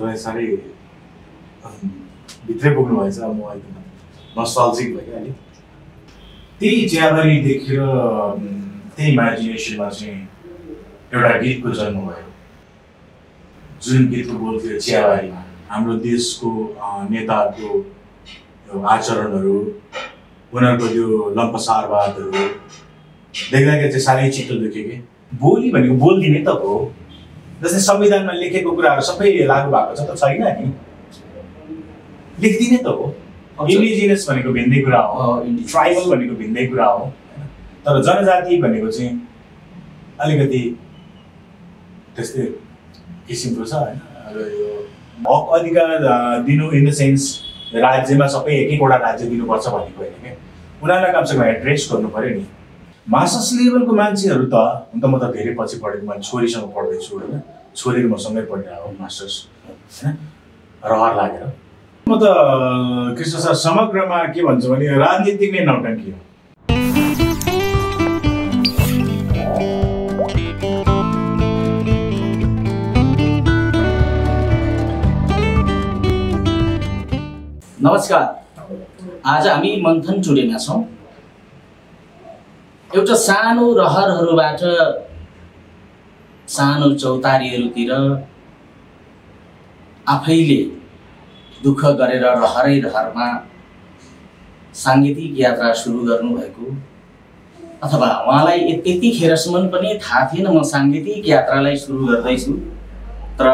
तपाईँ साह्रै भित्रै पुग्नुभएछ। म एकदम नस्टाल्जिक भयो क्या अलिक। त्यही चियाबारी देखेर त्यही इमेजिनेसनमा चाहिँ एउटा गीतको जन्म भयो, जुन गीतको बोल थियो चियाबारीमा हाम्रो देशको नेताहरूको आचरणहरू, उनीहरूको त्यो लम्पसारवादहरू देख्दाखेरि चाहिँ साह्रै चित्त दुख्यो कि बोली भनेको बोलिदिने त हो। जस्तै संविधानमा लेखेको कुराहरू सबै लागू भएको छ त छैन नि, लेखिदिने त हो। इन्डिजिनियस भनेको भिन्दै कुरा हो, ट्राइबल भनेको भिन्दै कुरा हो, तर जनजाति भनेको चाहिँ अलिकति त्यस्तै किसिमको छ होइन। र यो हक अधिकार दिनु इन द सेन्स राज्यमा सबै एक एकवटा राज्य दिनुपर्छ भनेको होइन क्या, उनीहरूलाई कमसेकम एड्रेस गर्नु पऱ्यो नि। मास्टर्स लेभलको मान्छेहरू त हुन त म त धेरै पछि पढेको मान्छे, छोरीसँग पढ्दैछु होइन, छोरी मसँगै पढिरहेको मास्टर्स होइन, रहर लागेर। म त कृष्ण सर समग्रमा के भन्छ भने राजनीतिक नै नौटङ्की हो। नमस्कार, आज हामी मन्थन टुडेमा छौँ। एउटा सानो रहरहरूबाट सानो चौतारीहरूतिर आफैले दुःख गरेर रहरमा साङ्गीतिक यात्रा सुरु गर्नुभएको, अथवा उहाँलाई त्यतिखेरसम्म पनि थाहा थिएन म साङ्गीतिक यात्रालाई सुरु गर्दैछु, तर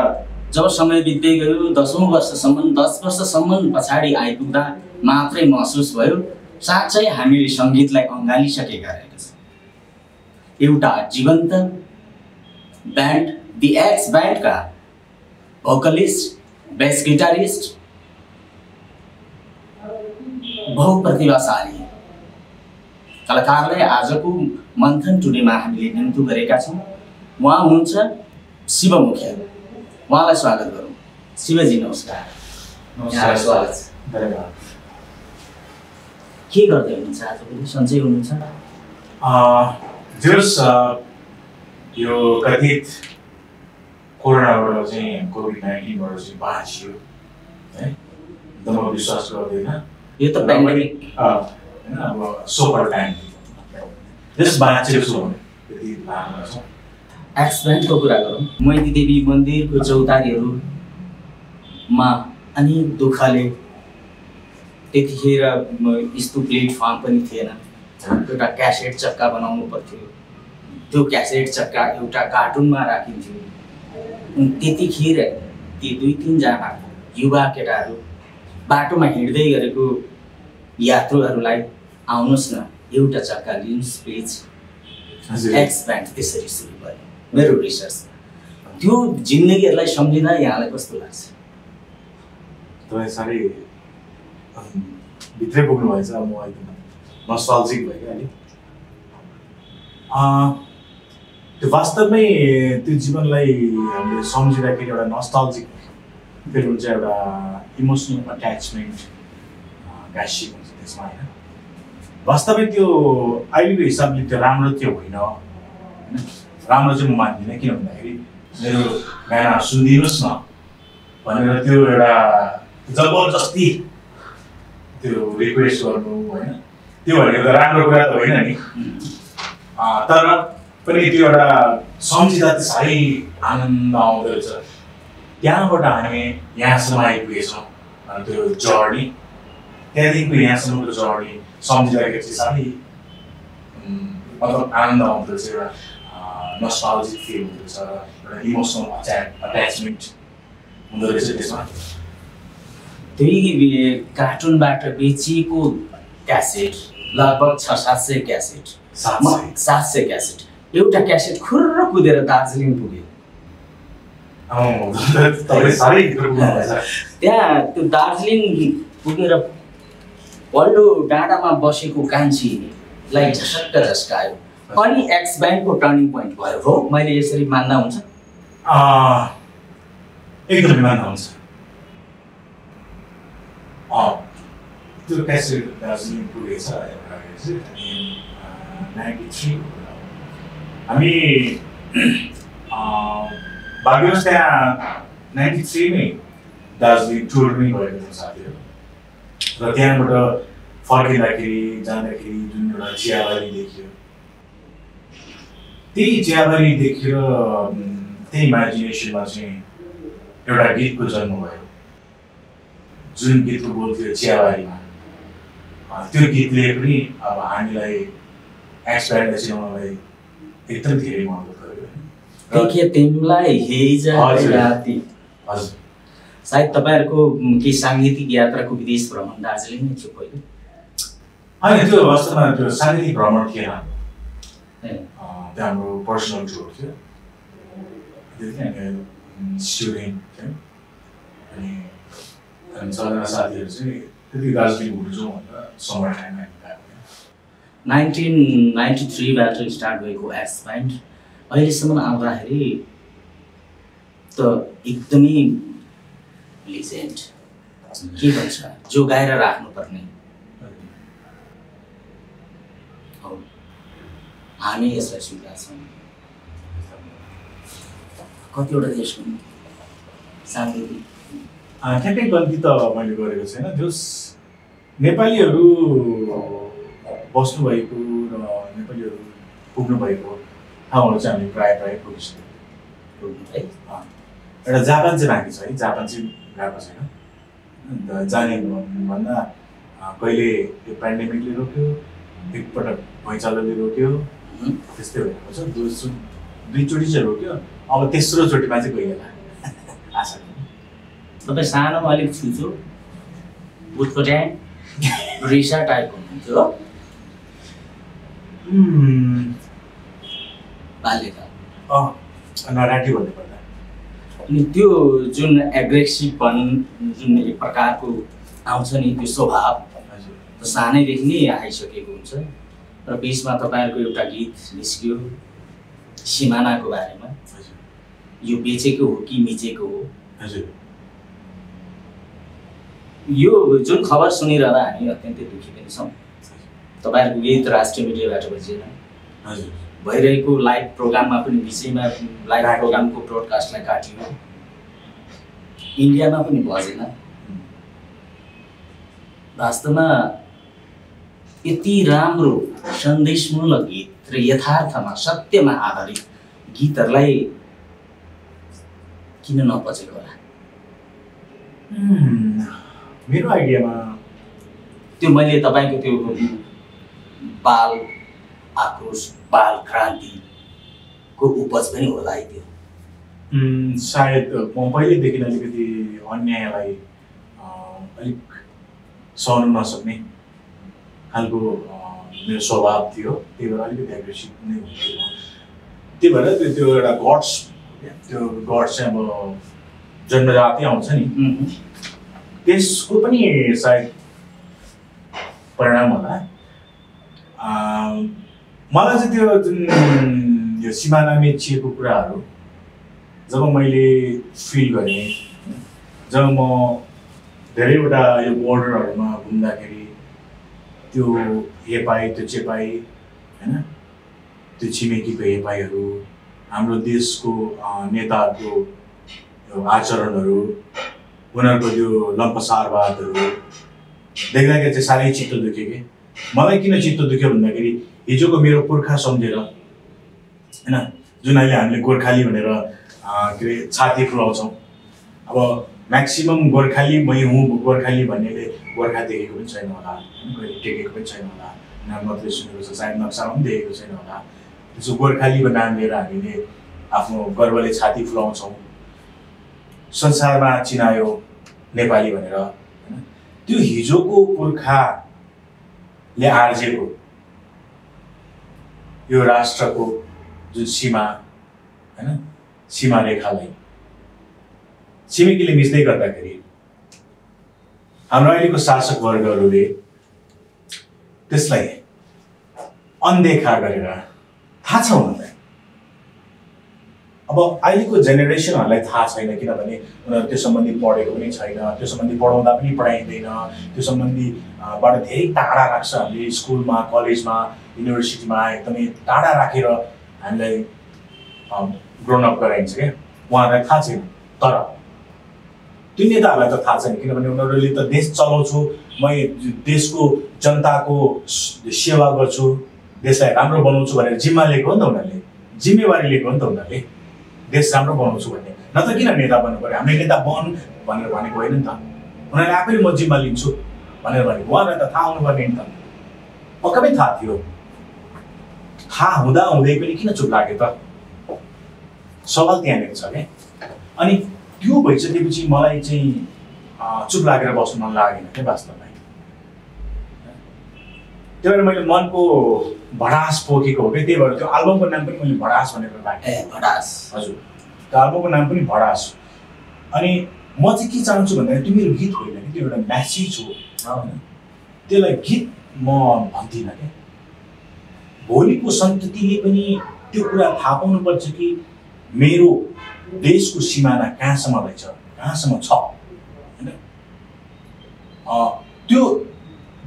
जब समय बित्दै गयो 10 वर्षसम्म पछाडि आइपुग्दा मात्रै महसुस भयो साँच्चै हामीले सङ्गीतलाई अँगालिसकेका रहेछौँ। एउटा जीवन्त ब्यान्ड दि एक्स ब्यान्डका भोकलिस्ट, बेस गिटारिस्ट, बहुप्रतिभाशाली कलाकारलाई आजको मन्थन टुडेमा हामीले निम्तो गरेका छौँ। उहाँ हुनुहुन्छ शिव मुखिया। उहाँलाई स्वागत गरौँ। शिवजी नमस्कार। नमस्कार, स्वागत। धन्यवाद। के गर्दै हुनुहुन्छ आजभोलि? सन्चै हुनुहुन्छ? यो कथित कोरोनाबाट चाहिँ कोभिड-19बाट चाहिँ बाँचियो है, एकदम विश्वास गर्दैन। यो त पेन्डेमिक होइन, अब सोपर टाइम जस बाँचेको छु त्यति लाग्छ। एक्स ब्यान्डको कुरा गरौँ। मैती देवी मन्दिरको चौतारीहरूमा अनि दुःखले त्यतिखेर यस्तो प्लेटफर्म पनि थिएन, एउटा क्यासेट चक्का बनाउनु पर्थ्यो, त्यो क्यासेट चक्का एउटा कार्टुनमा राखिन्थ्यो। त्यतिखेर ती 2-3 जना युवा केटाहरू बाटोमा हिँड्दै गरेको यात्रुहरूलाई आउनुहोस् न एउटा चक्का लिनुहोस् प्लिज। एक्स ब्यान्ड त्यसरी सुरु भयो मेरो रिसर्चमा। त्यो जिन्दगीहरूलाई सम्झिँदा यहाँलाई कस्तो लाग्छ? तपाईँ साह्रै भित्रै पुग्नुभएछ। म एकदम नस्टाल्जिक भयो क्या अलिक। त्यो वास्तवमै त्यो जीवनलाई हामीले सम्झिँदाखेरि एउटा नस्टाल्जिक फिल हुन्छ, एउटा इमोसनल अट्याचमेन्ट गाँसिएको हुन्छ त्यसमा होइन। वास्तवमै त्यो अहिलेको हिसाबले त्यो राम्रो त्यो होइन होइन, राम्रो चाहिँ म मान्दिनँ। किन भन्दाखेरि मेरो गाना सुनिदिनुहोस् न भनेर त्यो एउटा जबरजस्ती त्यो रिक्वेस्ट गर्नु होइन, त्यो भनेको त राम्रो कुरा त होइन नि। तर पनि त्यो एउटा सम्झिँदा त साह्रै आनन्द आउँदो रहेछ। त्यहाँबाट हामी यहाँसम्म आइपुगेछौँ, त्यो जर्नी, त्यहाँदेखिको यहाँसम्मको जर्नी सम्झिँदाखेरि चाहिँ साह्रै मतलब आनन्द आउँदो रहेछ, एउटा नस्टाल्जिक फिल हुँदो रहेछ, एउटा इमोसनल अट्याचमेन्ट हुँदो रहेछ त्यसमा। त्यही कार्टुनबाट बेचिएको क्यासेट लगभग 600-700 क्यासेट, 700 क्यासेट, एउटा क्यासेट खुर्र कुदेर दार्जिलिङ पुग्यो। त्यहाँ त्यो दार्जिलिङ पुगेर पल्लो डाँडामा बसेको कान्छीलाई झसक्क झस्कायो। अनि एक्स ब्यान्डको टर्निङ पोइन्ट भयो हो, मैले यसरी मान्दा हुन्छ? एकदमै मान्दा हुन्छ। त्यो क्यासेट दार्जिलिङ पुगेछ 93। हामी भाग्यवश त्यहाँ 93 मै दार्जिलिङ टुर पनि गरेको थियौँ साथीहरू र त्यहाँबाट फर्किँदाखेरि जाँदाखेरि जुन एउटा चियाबारी देखियो त्यही चियाबारी देखेर त्यही इमेजिनेसनमा चाहिँ एउटा गीतको जन्म भयो जुन गीतको बोल थियो चियाबारीमा त्यो गीतले पनि अब हामीलाई एक्सपायर चिनाउनलाई एकदम धेरै महत्त्व गर्यो देखे तिमीलाई हिजो राति हजुर सायद तपाईँहरूको केही साङ्गीतिक यात्राको विदेश भ्रमण दार्जिलिङ नै थियो पहिलो होइन त्यो वास्तवमा त्यो साङ्गीतिक भ्रमण थिएन त्यो हाम्रो पर्सनल टुर थियो स्टुडेन्ट थियो अनि सबजना साथीहरू चाहिँ त्यति दार्जिलिङ घुम्नु जाउँ भनेर समर टाइममा हामी गएको 1993बाट स्टार्ट भएको एस्पाइन्ट अहिलेसम्म आउँदाखेरि त एकदमै लिजेन्ड के भन्छ जोगाएर राख्नुपर्ने हो हामी यसलाई स्वीकार्छौँ कतिवटा देशको साङ्गीतिक ठ्याक्कै गल्ती त मैले गरेको छैन जस नेपालीहरू बस्नुभएको र नेपालीहरू पुग्नुभएको ठाउँहरू चाहिँ हामी प्रायः प्रायः पुगिसक्यौँ है एउटा जापान चाहिँ बाँकी छ है जापान चाहिँ गएको छैन जाने भन्दा कहिले यो पेन्डेमिकले रोक्यो एकपटक भैँचालोले रोक्यो त्यस्तै भएको छ दुईचोटि चाहिँ रोक्यो अब तेस्रोचोटिमा चाहिँ गइएला आशा तपाईँ सानोमा अलिक छुचो बुटकोट्याङ रिसा टाइपको हुनुहुन्थ्यो बाल्यकाल नराटी भन्नुपर्दा अनि त्यो जुन एग्रेसिभपन जुन एक प्रकारको आउँछ नि त्यो स्वभाव सानैदेखि नै आइसकेको हुन्छ र बिचमा तपाईँहरूको एउटा गीत निस्कियो सिमानाको बारेमा यो बेचेको हो कि मिचेको हो हजुर यो जुन खबर सुनिरहँदा हामी अत्यन्तै दुःखी पनि छौँ तपाईँहरूको गीत राष्ट्रिय मिडियाबाट बजेन हजुर भइरहेको लाइभ प्रोग्राममा पनि विषयमा लाइभ प्रोग्रामको ब्रोडकास्टलाई काटियो इन्डियामा पनि बजेन वास्तवमा यति राम्रो सन्देशमूलक गीत र यथार्थमा सत्यमा आधारित गीतहरूलाई किन नपचेको होला मेरो आइडियामा त्यो मैले तपाईँको त्यो बाल आक्रोश बाल क्रान्तिको उपज पनि होला है त्यो सायद म पहिलेदेखि अलिकति अन्यायलाई अलिक सहन नसक्ने खालको मेरो स्वभाव थियो त्यही भएर अलिकति एग्रेसिभ नै हुन्थ्यो त्यही भएर त्यो एउटा गड्स त्यो गड्स चाहिँ अब जन्मजाति आउँछ नि त्यसको पनि सायद परिणाम होला मलाई चाहिँ त्यो जुन यो सिमाना मेचिएको कुराहरू जब मैले फिल गरेँ जब म धेरैवटा यो बोर्डरहरूमा घुम्दाखेरि त्यो हेपाई त्यो चेपाई होइन त्यो छिमेकीको हेपाईहरू हाम्रो देशको नेताहरूको आचरणहरू उनीहरूको त्यो लम्पसारवादहरू देख्दाखेरि चाहिँ साह्रै चित्त दुख्यो कि मलाई किन चित्त दुख्यो भन्दाखेरि हिजोको मेरो पुर्खा सम्झेर होइन जुन अहिले हामीले गोर्खाली भनेर के अरे छाती फुलाउँछौँ अब म्याक्सिमम् गोर्खाली मै हुँ गोर्खाली भन्नेले गोर्खा देखेको पनि छैन होला कहिले टेकेको पनि छैन होला नाम मात्रै सुनेको छ सायद नक्सामा पनि देखेको छैन होला त्यसो गोर्खालीको नाम लिएर हामीले आफ्नो गर्वले छाती फुलाउँछौँ संसारमा चिनायो नेपाली भनेर होइन त्यो हिजोको पुर्खाले आर्जेको यो राष्ट्रको जुन सीमा होइन सीमा रेखालाई छिमेकीले मिच्दै गर्दाखेरि हाम्रो अहिलेको शासक वर्गहरूले त्यसलाई अनदेखा गरेर थाहा छ उनीहरूलाई अब अहिलेको जेनेरेसनहरूलाई थाहा छैन किनभने उनीहरू त्यो सम्बन्धी पढेको पनि छैन त्यो सम्बन्धी पढाउँदा पनि पढाइँदैन त्यो सम्बन्धीबाट धेरै टाढा राख्छ हामीले स्कुलमा कलेजमा युनिभर्सिटीमा एकदमै टाढा राखेर हामीलाई ग्रोन अप गराइन्छ क्या उहाँहरूलाई थाहा छैन तर त्यो नेताहरूलाई त थाहा छैन, किनभने उनीहरूले त देश चलाउँछु, म देशको जनताको सेवा गर्छु, देशलाई राम्रो बनाउँछु भनेर जिम्मा लिएको हो नि त उनीहरूले, जिम्मेवारी लिएको हो नि त उनीहरूले, देश राम्रो बनाउँछु भन्ने। न त किन नेता बन्नु पर्यो, हामीले नेता बन भनेर भनेको होइन नि त, उनीहरूले आफैले म जिम्मा लिन्छु भनेर भनेको। उहाँहरूलाई त थाहा हुनुपर्ने नि त, पक्कै थाहा थियो। थाहा हुँदा हुँदै पनि किन चुप लाग्यो त, सवाल त्यहाँनिर छ क्या। अनि त्यो भइसकेपछि मलाई चाहिँ चुप लागेर बस्नु मन लागेन क्या वास्तवमा। त्यही भएर मैले मनको भडास पोखेको हो कि, त्यही भएर त्यो एल्बमको नाम पनि मैले भडास भनेर राखेँ। भडास, हजुर, त्यो एल्बमको नाम पनि भडास। अनि म चाहिँ के चाहन्छु भन्दाखेरि त्यो मेरो गीत होइन कि, त्यो एउटा म्यासेज हो होइन, त्यसलाई गीत म भन्दिनँ क्या। भोलिको सन्ततिले पनि त्यो कुरा थाहा पाउनुपर्छ कि मेरो देशको सिमाना कहाँसम्म रहेछ, कहाँसम्म छ होइन। त्यो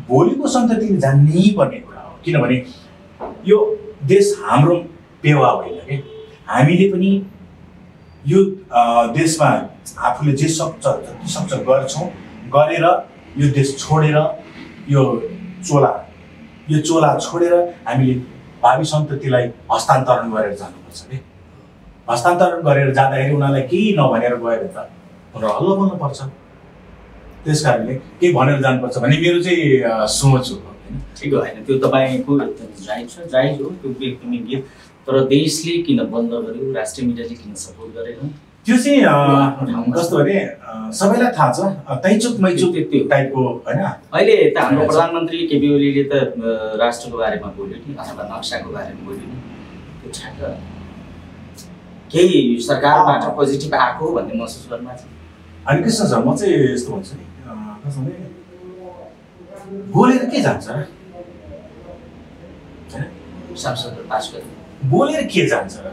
भोलिको सन्ततिले जान्नै पर्ने कुरा हो, किनभने यो देश हाम्रो पेवा होइन कि। हामीले पनि यो देशमा आफूले जे सक्छ जति सक्छ गर्छौँ, गरेर यो देश छोडेर यो चोला छोडेर हामीले भावी सन्ततिलाई हस्तान्तरण गरेर जानुपर्छ कि। हस्तान्तरण गरेर जाँदाखेरि उनीहरूलाई केही नभनेर गयो भने त उनीहरू हल्ला बोल्नुपर्छ। त्यस कारणले केही भनेर जानुपर्छ भन्ने मेरो चाहिँ सोच हो होइन। ठिक होइन, त्यो तपाईँको एकदम जायज छ, जायज हो त्यो एकदमै गीत। तर देशले किन बन्द गर्यो, राष्ट्रिय मिडियाले किन सपोर्ट गरेन, त्यो चाहिँ कस्तो भने सबैलाई थाहा छ, तैचुक मैचुक टाइपको होइन। अहिले त हाम्रो प्रधानमन्त्री केपी ओलीले त राष्ट्रको बारेमा बोल्यो नि, अथवा नक्साको बारेमा बोल्यो नि, त्यो ठ्याक्क केही सरकारबाट पोजिटिभ आएको भन्ने महसुस गर्नु छ। अनि कृष्ण सर, म चाहिँ यस्तो भन्छु नि, कस्तो भने बोलेर के जान्छ र होइन, सांसदहरू पास गर्नु बोलेर के जान्छ र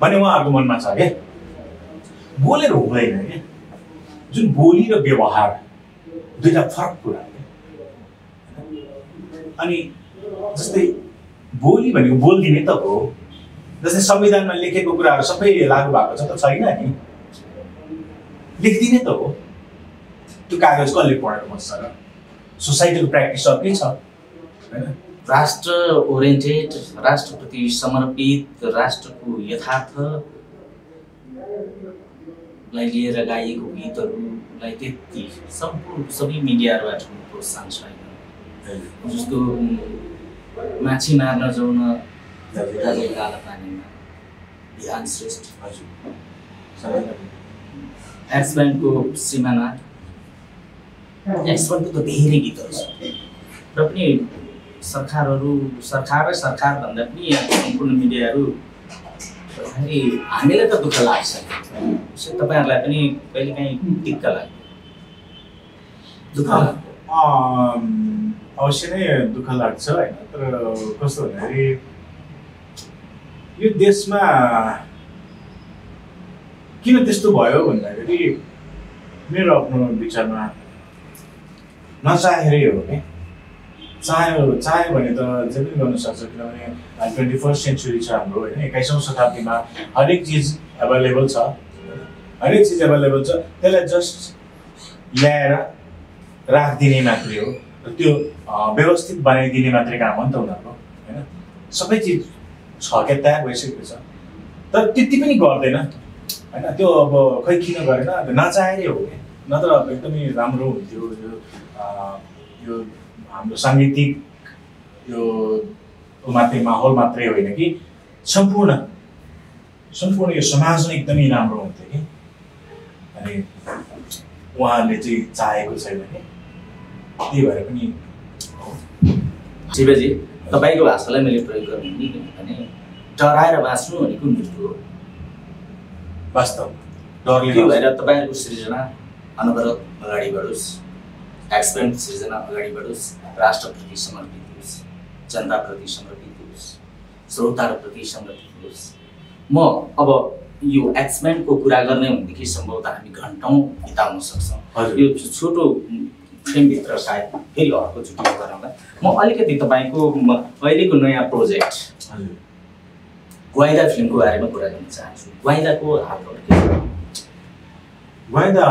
भन्ने उहाँहरूको मनमा छ क्या। बोलेर हुँदैन क्या, जुन बोली र व्यवहार दुईटा फरक कुरा हो। अनि जस्तै बोली भनेको बोलिदिने त हो, जस्तै संविधानमा लेखेको कुराहरू सबै लागू भएको छ त छैन नि, लेखिदिने त हो। त्यो कागज कसले पढेर बस्छ र, सोसाइटीको प्र्याक्टिस अर्कै छ होइन। राष्ट्र ओरिएन्टेड, राष्ट्रप्रति समर्पित, राष्ट्रको यथार्थलाई लिएर गाइएको गीतहरूलाई त्यति सबै मिडियाहरूबाट प्रोत्साहन छैन। जस्तो माछी मार्न जाउन काला पानीमा ध्यान श्रेष्ठ, एक्सब्यान्डको सिमाना, एक्सब्यान्डको त धेरै गीतहरू छ र पनि सरकार र सरकार भन्दा पनि यहाँ सम्पूर्ण मिडियाहरू हामीलाई त दुःख लाग्छ। तपाईँहरूलाई पनि कहिलेकाहीँ दिक्क लाग्यो, दुःख लाग्यो? अवश्य नै दुःख लाग्छ होइन। तर कस्तो भन्दाखेरि यो देशमा किन त्यस्तो भयो भन्दाखेरि मेरो आफ्नो विचारमा नचाहेरै हो कि। चाह्यो भने त जे पनि गर्न सक्छ, किनभने 21st सेन्चुरी छ हाम्रो होइन। 21औं शताब्दीमा हरेक चिज एभाइलेबल छ, त्यसलाई जस्ट ल्याएर राखिदिने मात्रै हो, त्यो व्यवस्थित बनाइदिने मात्रै काम हो नि त उनीहरूको होइन। सबै चिज छ क्या, तयार भइसकेको छ, तर त्यति पनि गर्दैन होइन। त्यो अब खै किन गरेन, नचाहेरै हो क्या। नत्र अब एकदमै राम्रो हुन्थ्यो यो हाम्रो साङ्गीतिक यो मात्रै माहौल मात्रै होइन कि सम्पूर्ण यो समाज नै एकदमै राम्रो हुन्थ्यो कि। अनि उहाँहरूले चाहिँ चाहेको छैन कि, त्यही भएर पनि। शिवजी, तपाईँको भाषालाई मैले प्रयोग गर्नु नि, किनभने डराएर बाँच्नु भनेको मृत्यु हो। वास्तव डरले भएर तपाईँहरूको सृजना अनवरत अगाडि बढोस्, एक्सब्यान्ड सृजना अगाडि बढोस्, राष्ट्रप्रति समर्पित होस्, जनताप्रति समर्पित होस्, श्रोताहरूप्रति समर्पित होस्। म अब यो एक्सब्यान्डको कुरा गर्ने भनेदेखि सम्भवतः हामी घन्टौँ बिताउन सक्छौँ। यो छोटो फ्रेमभित्र सायद फेरि अर्को छुट्टी गरौँला। म अलिकति तपाईँको अहिलेको नयाँ प्रोजेक्ट वाइदा फिल्मको बारेमा कुरा गर्न चाहन्छु। वाइदाको हालखबर के छ? गोइन्दा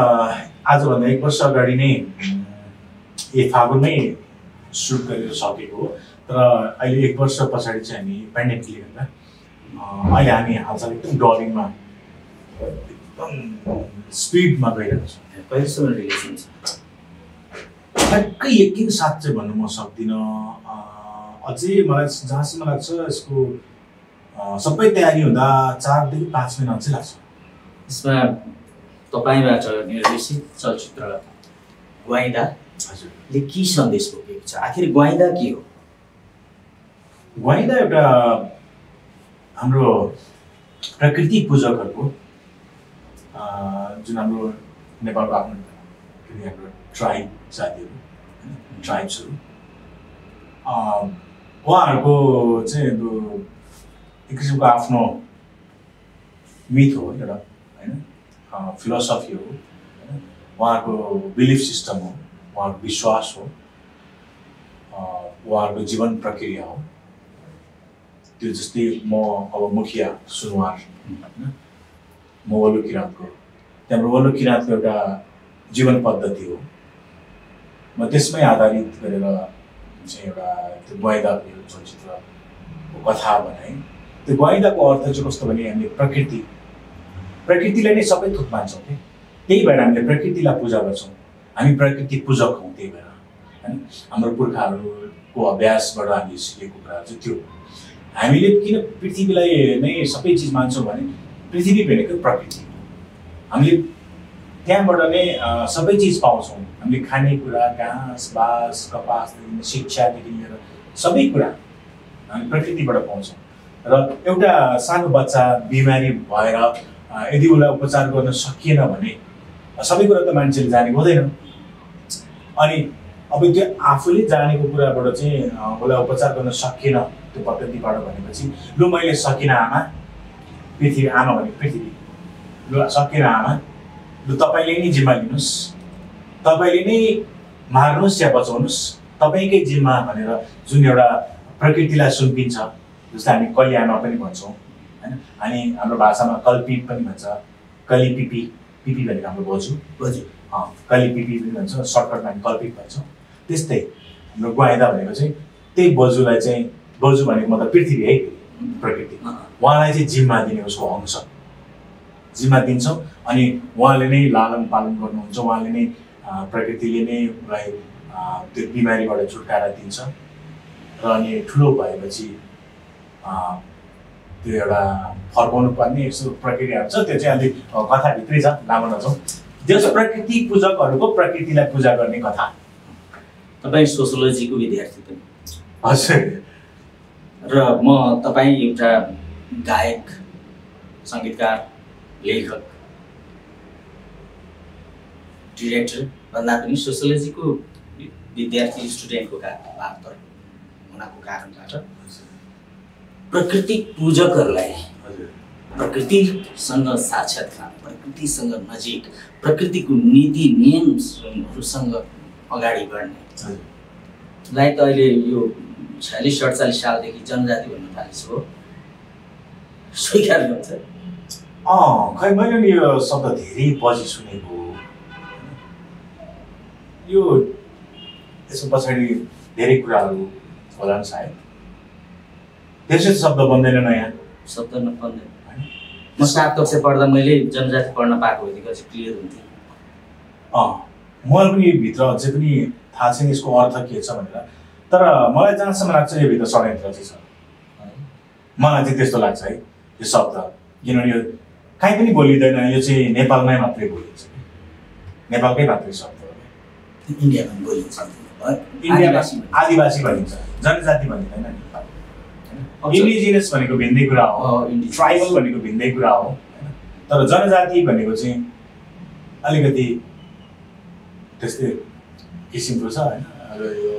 आजभन्दा 1 वर्ष अगाडि नै फागुनमै सुट गरेर सकेको हो, तर अहिले 1 वर्ष पछाडि चाहिँ हामी पेन्डेमिकले गर्दा अहिले हामी हालसाल एकदम डरिङमा एकदम स्पिडमा गइरहेको छ। कहिलेसम्म रिलेसन छ? ठ्याक्कै एकै साथ चाहिँ भन्नु म सक्दिनँ। अझै मलाई जहाँसम्म लाग्छ यसको सबै तयारी हुँदा 4 देखि 5 महिना चाहिँ लाग्छ। यसमा तपाईँबाट निर्देशित चलचित्र ग्वाइँदा हजुरले के सन्देश बोकेको छ? आखिर ग्वाइँदा के हो? ग्वाइँदा एउटा हाम्रो प्रकृति पूजकहरूको जुन हाम्रो नेपालको आफ्नो हाम्रो ट्राइब जातिहरू ट्राइब्सहरू उहाँहरूको चाहिँ एक किसिमको आफ्नो मिथ हो एउटा होइन, फिलोसफी हो होइन, उहाँहरूको बिलिफ सिस्टम हो, उहाँहरूको विश्वास हो, उहाँहरूको जीवन प्रक्रिया हो। त्यो जस्तै म अब मुखिया सुनवार होइन, म वल्लु किराँतको, त्यहाँबाट वल्लु किराँतको एउटा जीवन पद्धति हो। म त्यसमै आधारित गरेर चाहिँ एउटा त्यो ग्वाइँदा भन्ने चलचित्रको कथा बनाएँ। त्यो ग्वाइँदाको अर्थ चाहिँ कस्तो भने हामीले प्रकृतिलाई नै सबै थोक मान्छौँ कि, त्यही भएर हामीले प्रकृतिलाई पूजा गर्छौँ। हामी प्रकृति पूजक हौँ, त्यही भएर होइन हाम्रो पुर्खाहरूको अभ्यासबाट हामीले सिकेको कुरा चाहिँ त्यो। हामीले किन पृथ्वीलाई नै सबै चिज मान्छौँ भने पृथ्वी भनेको प्रकृति हो। हामीले त्यहाँबाट नै सबै चिज पाउँछौँ। हामीले खानेकुरा, घाँस बाँस कपासदेखि शिक्षादेखि लिएर सबै कुरा हामी प्रकृतिबाट पाउँछौँ। र एउटा सानो बच्चा बिमारी भएर यदि उसलाई उपचार गर्न सकिएन भने सबै कुरा त मान्छेले जानेको हुँदैन। अनि अब त्यो आफूले जानेको कुराबाट चाहिँ उसलाई उपचार गर्न सकिएन त्यो पद्धतिबाट भनेपछि लु मैले सकिनँ आमा, पृथ्वी आमा भनेको पृथ्वी, लु सकिनँ आमा, लु तपाईँले नै जिम्मा लिनुहोस्, तपाईँले नै मार्नुहोस् या बचाउनुहोस्, तपाईँकै जिम्मा भनेर जुन एउटा प्रकृतिलाई सुम्पिन्छ। जस्तै हामी कलियामा पनि भन्छौँ होइन, अनि हाम्रो भाषामा कल्पी पनि भन्छ, कलिपिपी, पिपी भनेको हाम्रो बोजू कलिपिपी पनि भन्छ, सर्टकटमा हामी कल्पित भन्छौँ। त्यस्तै हाम्रो ग्वाइँदा भनेको चाहिँ त्यही बोजूलाई चाहिँ, बोजू भनेको मतलब पृथ्वी है, प्रकृति, उहाँलाई चाहिँ जिम्मा दिने, उसको अंश जिम्मा दिन्छौँ। अनि उहाँले नै लालन पालन गर्नुहुन्छ, उहाँले नै प्रकृतिले नै उसलाई त्यो बिमारीबाट छुटकारा दिन्छ। र अनि ठुलो भएपछि त्यो एउटा फर्काउनु पर्ने यस्तो प्रक्रिया हुन्छ। त्यो चाहिँ अलिक कथाभित्रै छ, लामो नजाउँ। जस प्रकृति पूजकहरूको प्रकृतिलाई पूजा गर्ने कथा। तपाईँ सोसियोलोजीको विद्यार्थी पनि? हजुर। र म तपाईँ एउटा गायक, सङ्गीतकार, लेखक, डिरेक्टर भन्दा पनि सोसियोलोजीको विद्यार्थी स्टुडेन्टको कारण हुनाको कारणबाट प्रकृति पूजकहरूलाई प्रकृतिसँग साक्षात्कार, प्रकृतिसँग नजिक, प्रकृतिको नीति नियमहरूसँग अगाडि बढ्नेलाई त अहिले यो 46-47 सालदेखि जनजाति भन्न थालेको हो, स्वीकार गर्छ? खै मैले नि यो शब्द धेरै पछि सुनेको हो। यो यसको पछाडि धेरै कुराहरू होला नि सायद। त्यसै शब्द बन्दैन, नयाँ शब्द नबन्दैन। म 7 कक्षा पढ्दा मैले जनजाति पढ्न पाएको भएदेखि अझै क्लियर हुन्थ्यो। मलाई पनि भित्र अझै पनि थाहा छैन यसको अर्थ के छ भनेर, तर मलाई जहाँसम्म लाग्छ यो भित्र षड्यन्त्र चाहिँ छ। मलाई चाहिँ त्यस्तो लाग्छ है यो शब्द, किनभने यो कहीँ पनि बोलिँदैन, यो चाहिँ नेपालमै मात्रै बोलिन्छ, नेपालकै मात्रै शब्द हो। इन्डियामा बोलिन्छ, इन्डियामा आदिवासी भनिन्छ, जनजाति भनिँदैन। इन्डिजिनस भनेको भिन्दै कुरा हो, ट्राइबल भनेको भिन्दै कुरा हो, तर जनजाति भनेको चाहिँ अलिकति त्यस्तै किसिमको छ होइन। अब यो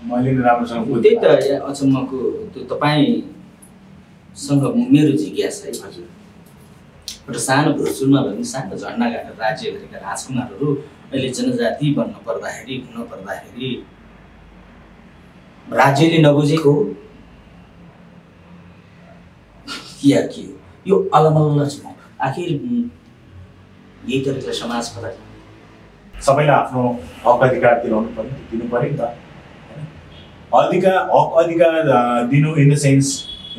मैले नि राम्रोसँग त्यही त अचम्मको त्यो तपाईँसँग मेरो जिज्ञासा है। हजुर। एउटा सानो भ्रुसुलमा भए पनि सानो झन्डा गाडेर राज्य गरेका राजकुमारहरू अहिले जनजाति बन्न पर्दाखेरि, हुन पर्दाखेरि राज्यले नबुझेको हो या के हो? यो अलमल्ल छ। आखिर यही तरिकाले समाज फरक सबैलाई आफ्नो हक अधिकार दिलाउनु पर्यो, दिनु पर्यो नि त। हक अधिकार दिनु इन द सेन्स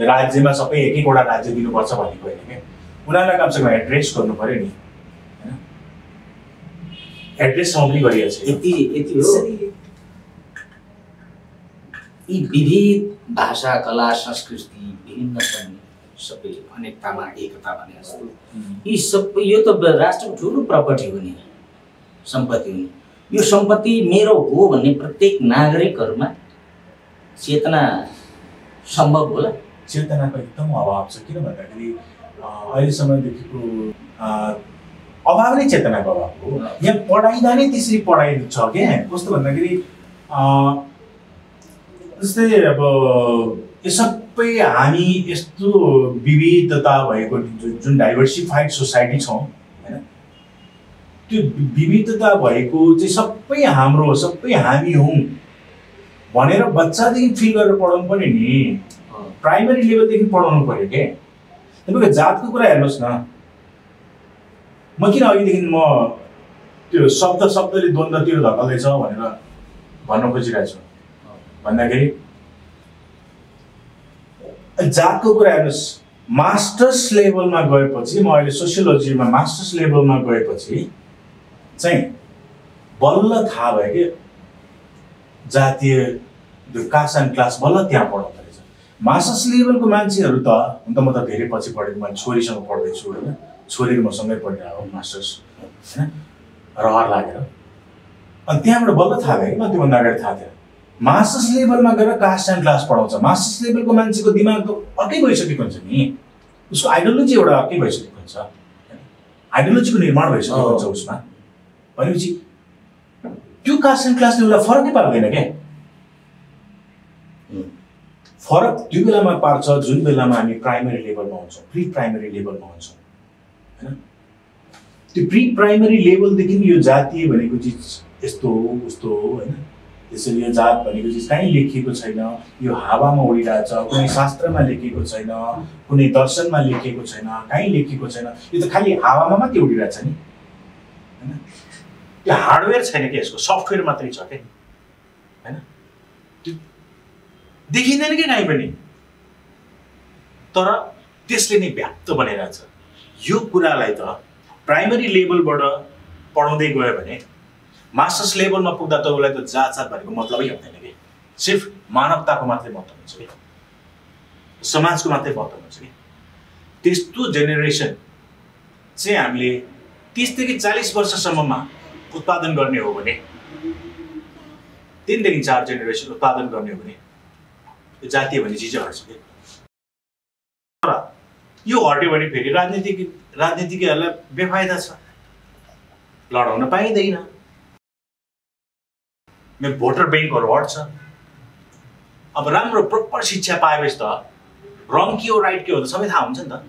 राज्यमा सबै एक एकवटा राज्य दिनुपर्छ भनेको होइन क्या। उनीहरूलाई कमसेकम एड्रेस गर्नु पर्यो नि, होइन? एड्रेससम्म पनि गरिएको छ। यति हो। यी विविध भाषा, कला, संस्कृति विभिन्न छन्, सबै अनेकतामा एकता भने जस्तो यी सबै यो त राष्ट्रको ठुलो प्रपर्टी हो नि, सम्पत्ति हो नि। यो सम्पत्ति मेरो हो भन्ने प्रत्येक नागरिकहरूमा चेतना सम्भव होला? चेतनाको एकदम अभाव छ। किन भन्दाखेरि अहिलेसम्मदेखिको अभाव नै चेतनाको अभाव हो। यहाँ पढाइँदा नै त्यसरी पढाइ छ क्या। कस्तो भन्दाखेरि जस्तै अब यो सबै हामी यस्तो विविधता भएको जुन डाइभर्सिफाइड सोसाइटी छौँ, होइन? त्यो विविधता भएको चाहिँ सबै हाम्रो हो, सबै हामी हौँ भनेर बच्चादेखि फिल गरेर पढाउनु पर्यो नि। प्राइमेरी लेभलदेखि पढाउनु पर्यो क्या। तपाईँको जातको कुरा हेर्नुहोस् न। म किन अघिदेखि म त्यो शब्दले द्वन्द्वतिर धकाल्दैछ भनेर भन्न खोजिरहेको छु भन्दाखेरि जातको कुरा हेर्नुहोस्। मास्टर्स लेभलमा गएपछि, म अहिले सोसियोलोजीमा मास्टर्स लेभलमा गएपछि चाहिँ बल्ल थाहा भयो कि जातीय कास्ट एन्ड क्लास बल्ल त्यहाँ पढाउँदो रहेछ। मास्टर्स लेभलको मान्छेहरू त हुन त म त धेरै पछि पढेको मान्छे, छोरीसँग पढ्दैछु होइन, छोरी म सँगै पढिरहेको हो मास्टर्स, होइन, रहर लागेर। अनि त्यहाँबाट बल्ल थाहा भयो कि म त्योभन्दा अगाडि थाहा थियो। मास्टर्स लेभलमा गएर कास्ट एन्ड क्लास पढाउँछ। मास्टर्स लेभलको मान्छेको दिमाग त अर्कै भइसकेको हुन्छ नि, उसको आइडियोलोजी एउटा अर्कै भइसकेको हुन्छ, आइडियोलोजीको निर्माण भइसकेको हुन्छ उसमा। भनेपछि त्यो कास्ट एन्ड क्लासले उसलाई फरकै पार्दैन क्या। फरक त्यो बेलामा पार्छ जुन बेलामा हामी प्राइमेरी लेभलमा हुन्छौँ, प्री प्राइमेरी लेभलमा हुन्छौँ, होइन? त्यो प्री प्राइमेरी लेभलदेखि यो जातीय भनेको चिज यस्तो हो उस्तो हो, होइन? त्यसैले यो जात भनेको चिज कहीँ लेखिएको छैन, यो हावामा उडिरहेछ, कुनै शास्त्रमा लेखिएको छैन, कुनै दर्शनमा लेखिएको छैन, कहीँ लेखिएको छैन। यो त खालि हावामा मात्रै उडिरहेछ नि, होइन? त्यो हार्डवेयर छैन कि यसको, सफ्टवेयर मात्रै छ क्या, होइन? त्यो देखिँदैन कि कहीँ पनि, तर त्यसले नै व्याप्त बनाइरहेछ। यो कुरालाई त प्राइमेरी लेभलबाट पढाउँदै गयो भने मास्टर्स लेभलमा पुग्दा त उसलाई त जात भनेको मतलबै हुँदैन कि, सिर्फ मानवताको मात्रै मतलब हुन्छ कि, समाजको मात्रै मतलब हुन्छ कि। त्यस्तो जेनेरेसन चाहिँ हामीले 30 देखि 40 वर्षसम्ममा उत्पादन गर्ने हो भने, 3 देखि 4 जेनेरेसन उत्पादन गर्ने हो भने यो जातीय भन्ने चिज हट्छ कि। तर यो हट्यो भने फेरि राजनीतिज्ञहरूलाई बेफाइदा छ, लडाउन पाइँदैन। भोटर ब्याङ्कहरू हट्छ। अब राम्रो प्रोपर शिक्षा पाएपछि त रङ के हो राइट के हो त सबै थाहा हुन्छ नि त।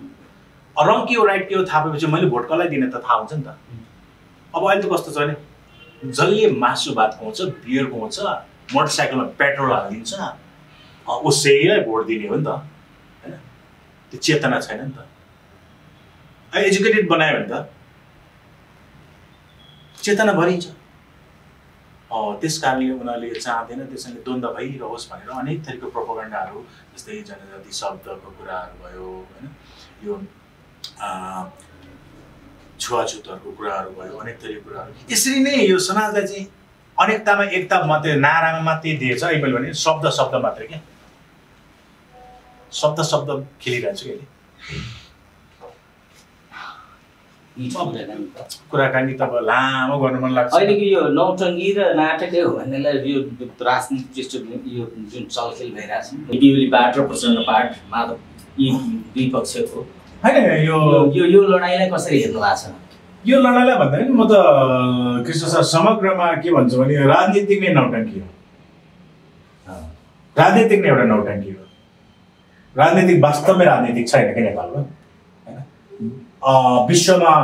रङ के हो राइट के हो थाहा पाएपछि मैले भोट कसलाई दिने त थाहा हुन्छ नि त। अब अहिले त कस्तो छ भने जसले मासु भात खुवाउँछ, बियर खुवाउँछ, मोटरसाइकलमा पेट्रोल हालिदिन्छ, उसैलाई भोट दिने हो नि त, होइन? त्यो चेतना छैन नि त। एजुकेटेड बनायो भने त चेतना भरिन्छ। त्यस कारणले उनीहरूले यो चाहँदैन, त्यसैले द्वन्द्व भइरहोस् भनेर अनेक थरीको प्रोपोगन्डाहरू, जस्तै जनजाति शब्दको कुराहरू भयो, होइन, यो छुवाछुतहरूको कुराहरू भयो, अनेक थरीको कुराहरू। यसरी नै यो समाजलाई चाहिँ अनेकतामा एकता मात्रै नारामा मात्रै दिएछ। मैले भने शब्द मात्रै क्या, शब्द खेलिरहेको छु अहिले। कुराकानी त अब लामो गर्नु मन लाग्छ। अहिलेको यो नौटङ्गी र नाटकै हो भन्नेलाई यो राजनीतिक पृष्ठभूमि यो जुन चलखेल भइरहेछ, बिजुली पार्ट र प्रचण्ड पार्ट माधव यी दुई पक्षको होइन, यो लडाइँलाई कसरी हेर्नु भएको छ? यो लडाइँलाई भन्दा नि म त कृष्ण सर समग्रमा के भन्छु भने राजनीतिक नै नौटङ्की हो। राजनीतिक नै एउटा नौटङ्की हो। राजनीतिक वास्तवमै राजनीतिक छैन कि नेपालमा, होइन? विश्वमा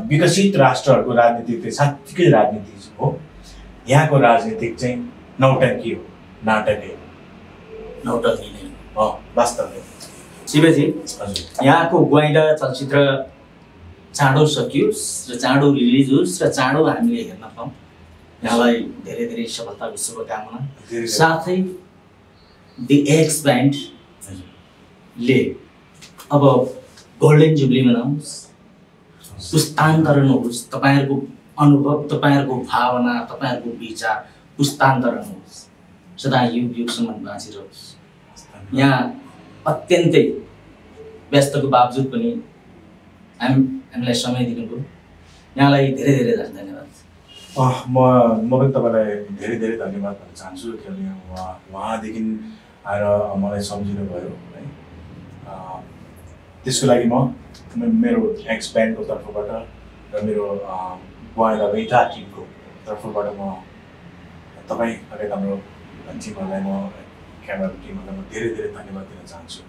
विकसित राष्ट्रहरूको राजनीति चाहिँ साँच्चीकै राजनीति हो। यहाँको राजनीतिक चाहिँ नौटङ्की हो, नाटकै नौटङ्की नै हो वास्तवमै। शिवजी, हजुर, यहाँको ग्वाइडा चलचित्र चाँडो सकियोस् र चाँडो रिलिज होस् र चाँडो हामीले हेर्न पाऊँ। यहाँलाई धेरै धेरै सफलताको शुभकामना। साथै दि एक्स ब्यान्डले अब गोल्डन जुब्ली मनाओस्, पुस्तान्तरण होस्, तपाईँहरूको अनुभव, तपाईँहरूको भावना, तपाईँहरूको विचार पुस्तान्तरण होस्, सदा युग युगसम्म बाँचिरहोस्। यहाँ अत्यन्तै व्यस्तको बावजुद पनि हामीलाई समय दिनुभयो। यहाँलाई धेरै धेरै धन्यवाद। म पनि तपाईँलाई धेरै धेरै धन्यवाद भन्न चाहन्छु किनभने उहाँदेखि आएर मलाई सम्झिनु भयो है। त्यसको लागि मेरो एक्स ब्यान्डको तर्फबाट र मेरो बुवाइला वेटा टिमको तर्फबाट म तपाईँ लगायत हाम्रो टिमहरूलाई, म क्यामेरा टिमहरूलाई म धेरै धेरै धन्यवाद दिन चाहन्छु।